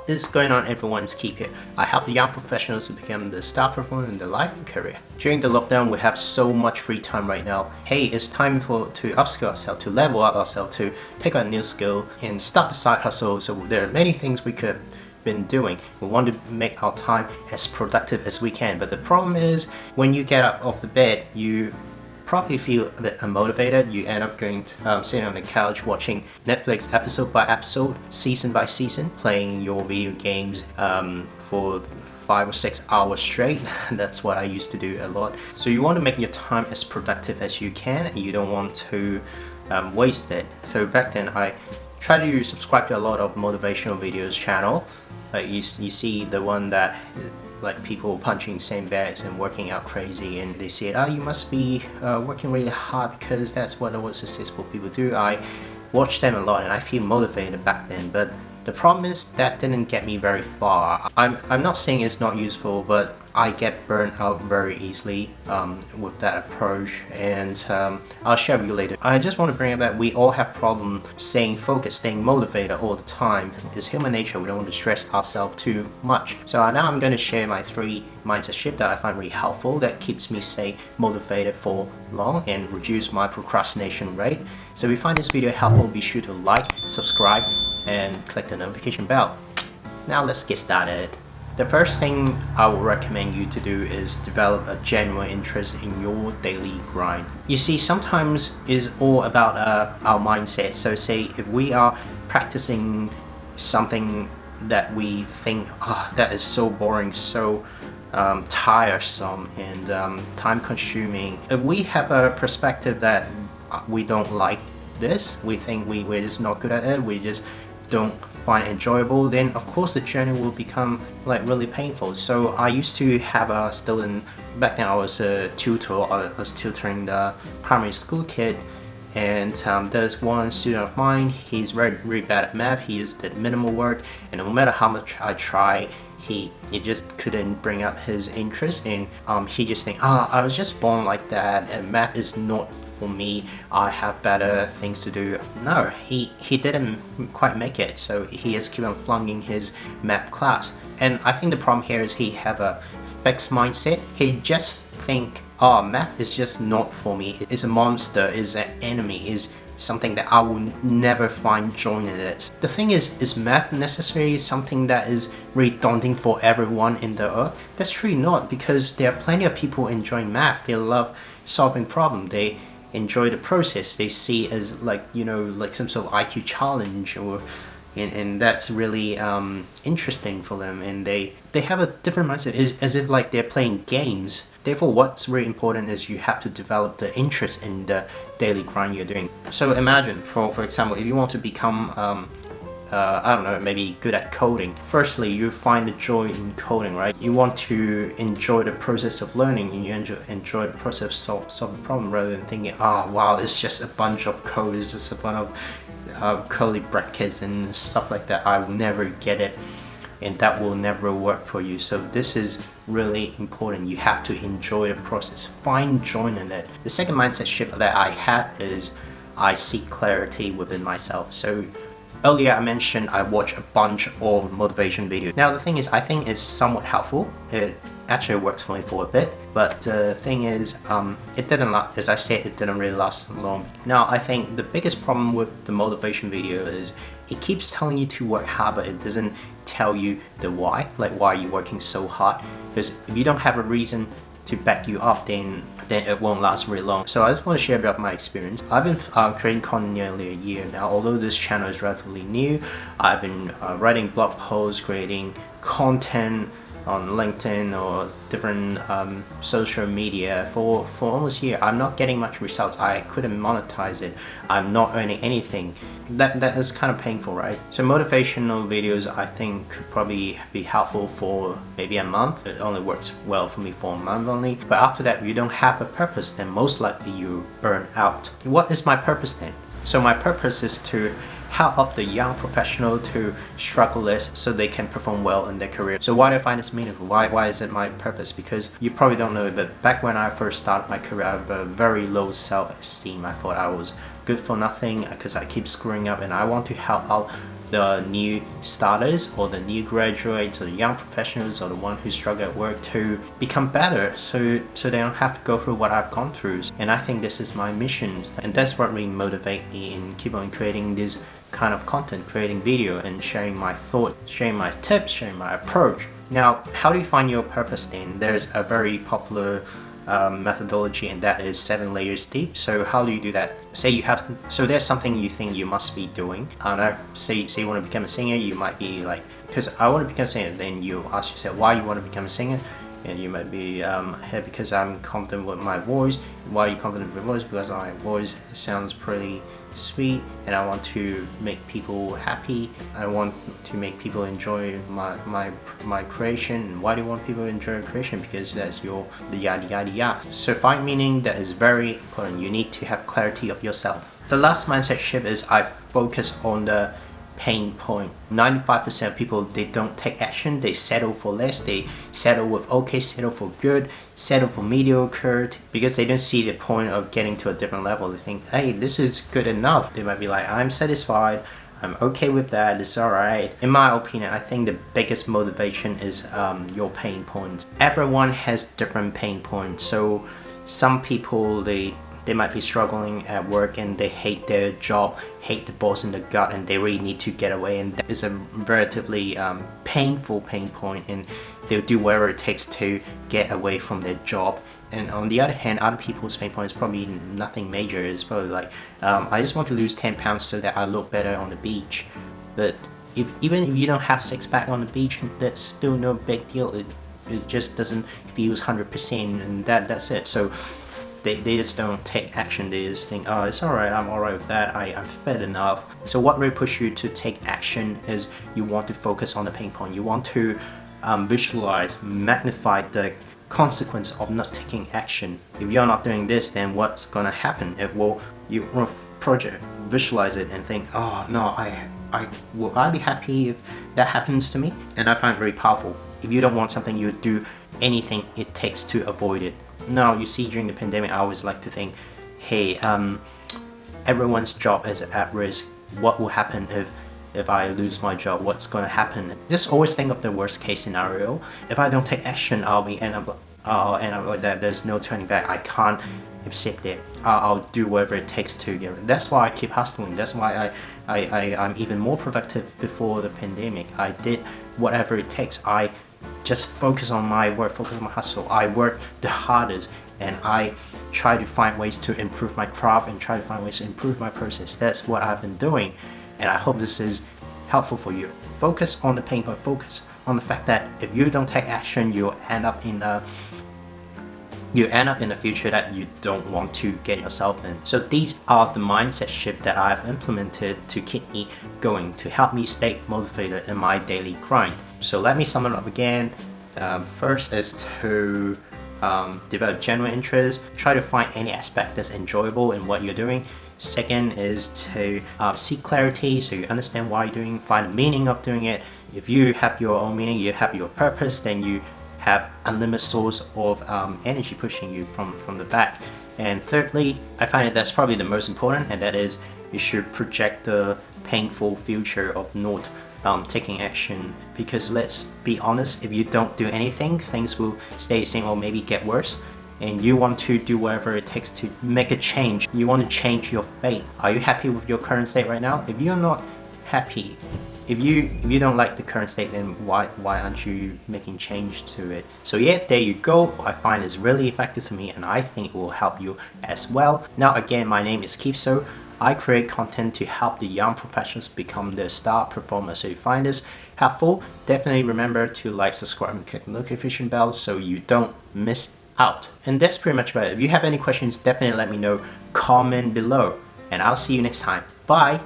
What is going on, everyone? It's Keith here. I help young professionals to become the star performer in their life and career. During the lockdown, we have so much free time right now. Hey, it's time to upskill ourselves, to level up ourselves, to pick up a new skill and start a side hustle. So there are many things we could have been doing. We want to make our time as productive as we can. But the problem is, when you get up off the bed, you probably feel a bit unmotivated. You end up going to, sitting on the couch watching Netflix episode by episode, season by season, playing your video games for 5 or 6 hours straight. That's what I used to do a lot. So you want to make your time as productive as you can, and you don't want to waste it. So back then I tried to subscribe to a lot of motivational videos channel. You see the one that like people punching same bags and working out crazy, and they said, oh, you must be working really hard because that's what all successful people do. I watched them a lot and I feel motivated back then, but the problem is that didn't get me very far. I'm not saying it's not useful, but I get burnt out very easily with that approach, and I'll share with you later. I just want to bring up that we all have problems staying focused, staying motivated all the time. It's human nature. We don't want to stress ourselves too much. So now I'm going to share my 3 mindset shifts that I find really helpful, that keeps me stay motivated for long and reduce my procrastination rate. So if you find this video helpful, be sure to like, subscribe, and click the notification bell. Now let's get started. The first thing I would recommend you to do is develop a genuine interest in your daily grind. You see, sometimes it's all about our mindset. So say if we are practicing something that we think, oh, that is so boring, so tiresome and time consuming. If we have a perspective that we don't like this, we think we're just not good at it, we just don't find it enjoyable, then of course the journey will become like really painful. So I used to have a student, back then I was a tutor, I was tutoring the primary school kid, and there's one student of mine, he's really bad at math, he just did minimal work, and no matter how much I try, he just couldn't bring up his interest, and he just think, I was just born like that and math is not for me, I have better things to do. No, he didn't quite make it, so he has kept on flunking his math class. And I think the problem here is he have a fixed mindset. He just think, oh, math is just not for me, it's a monster, it's an enemy, is something that I will never find joy in it. The thing is math necessarily something that is really daunting for everyone in the earth? That's truly not, because there are plenty of people enjoying math. They love solving problems, they enjoy the process, they see it as like, you know, like some sort of IQ challenge, or and that's really interesting for them, and they have a different mindset, as if like they're playing games. Therefore, what's really important is you have to develop the interest in the daily grind you're doing. So imagine, for example, if you want to become I don't know, maybe good at coding. Firstly, you find the joy in coding, right? You want to enjoy the process of learning, and you enjoy the process of solving the problem, rather than thinking, oh wow, it's just a bunch of code, it's just a bunch of curly brackets and stuff like that. I will never get it, and that will never work for you. So this is really important. You have to enjoy the process, find joy in it. The second mindset shift that I had is I seek clarity within myself. So earlier I mentioned I watch a bunch of motivation videos. Now the thing is, I think it's somewhat helpful. It actually works for me for a bit, but the thing is, it didn't last, as I said, it didn't really last long. Now I think the biggest problem with the motivation video is it keeps telling you to work hard, but it doesn't tell you the why, like why you're working so hard. Because if you don't have a reason to back you up, then it won't last very long. So I just want to share about my experience. I've been creating content nearly a year now. Although this channel is relatively new, I've been writing blog posts, creating content on LinkedIn or different social media for almost a year. I'm not getting much results. I couldn't monetize it. I'm not earning anything. That is kind of painful, right? So motivational videos, I think, could probably be helpful for maybe a month. It only works well for me for a month only. But after that, if you don't have a purpose, then most likely you burn out. What is my purpose then? So my purpose is to help the young professional to struggle less so they can perform well in their career. So why do I find this meaningful? Why is it my purpose? Because you probably don't know it, but back when I first started my career, I have a very low self-esteem. I thought I was good for nothing because I keep screwing up, and I want to help out the new starters or the new graduates or the young professionals or the one who struggle at work to become better, so they don't have to go through what I've gone through. And I think this is my mission, and that's what really motivates me in keep on creating this kind of content, creating video and sharing my thoughts, sharing my tips, sharing my approach. Now, how do you find your purpose then? There's a very popular methodology, and that is 7 layers deep. So how do you do that? So there's something you think you must be doing. I don't know, say you want to become a singer, you might be like, because I want to become a singer, then you ask yourself why you want to become a singer, and you might be hey, because I'm confident with my voice. Why are you confident with your voice? Because my voice sounds pretty sweet and I want to make people happy. I want to make people enjoy my creation. And why do you want people to enjoy your creation? Because that's the yada yada yada. So find meaning. That is very important. You need to have clarity of yourself. The last mindset shift is I focus on the pain point. 95% of people, they don't take action. They settle for less. They settle with okay, settle for good, settle for mediocre, because they don't see the point of getting to a different level. They think, hey, this is good enough. They might be like, I'm satisfied, I'm okay with that, it's alright. In my opinion, I think the biggest motivation is your pain points. Everyone has different pain points. So some people, they might be struggling at work and they hate their job, hate the boss in the gut, and they really need to get away, and that is a relatively painful pain point, and they'll do whatever it takes to get away from their job. And on the other hand, other people's pain point is probably nothing major. It's probably like, I just want to lose 10 pounds so that I look better on the beach. But even if you don't have six-pack on the beach, that's still no big deal. It just doesn't feel 100%, and that's it. So they just don't take action. They just think, oh, it's alright, I'm alright with that, I'm fit enough. So what really pushes you to take action is you want to focus on the pain point. You want to visualize, magnify the consequence of not taking action. If you're not doing this, then what's gonna happen? You want to project, visualize it and think, oh no, will I be happy if that happens to me? And I find it very powerful. If you don't want something, you do anything it takes to avoid it. Now, you see, during the pandemic, I always like to think, hey, everyone's job is at risk. What will happen if I lose my job? What's going to happen? Just always think of the worst case scenario. If I don't take action, I'll end up like that. There's no turning back. I can't accept it. I'll do whatever it takes to get it. That's why I keep hustling. That's why I'm even more productive before the pandemic. I did whatever it takes. I just focus on my work, focus on my hustle. I work the hardest, and I try to find ways to improve my craft and try to find ways to improve my process. That's what I've been doing, and I hope this is helpful for you. Focus on the pain point. Focus on the fact that if you don't take action, you'll end up in a future that you don't want to get yourself in. So these are the mindset shift that I've implemented to keep me going, to help me stay motivated in my daily grind. So let me sum it up again. First is to develop genuine interest. Try to find any aspect that's enjoyable in what you're doing. Second is to seek clarity, so you understand why you're doing, find the meaning of doing it. If you have your own meaning, you have your purpose, then you have unlimited source of energy pushing you from the back. And thirdly, I find that's probably the most important, and that is you should project the painful future of not taking action, because let's be honest, if you don't do anything, things will stay the same or maybe get worse. And you want to do whatever it takes to make a change. You want to change your fate. Are you happy with your current state right now? If you're not happy, if you don't like the current state, then why aren't you making change to it? So yeah, there you go. I find it's really effective to me, and I think it will help you as well. Now again, my name is Keith, so I create content to help the young professionals become the star performers. So if you find this helpful, definitely remember to like, subscribe, and click the notification bell so you don't miss out. And that's pretty much about it. If you have any questions, definitely let me know, comment below, and I'll see you next time. Bye.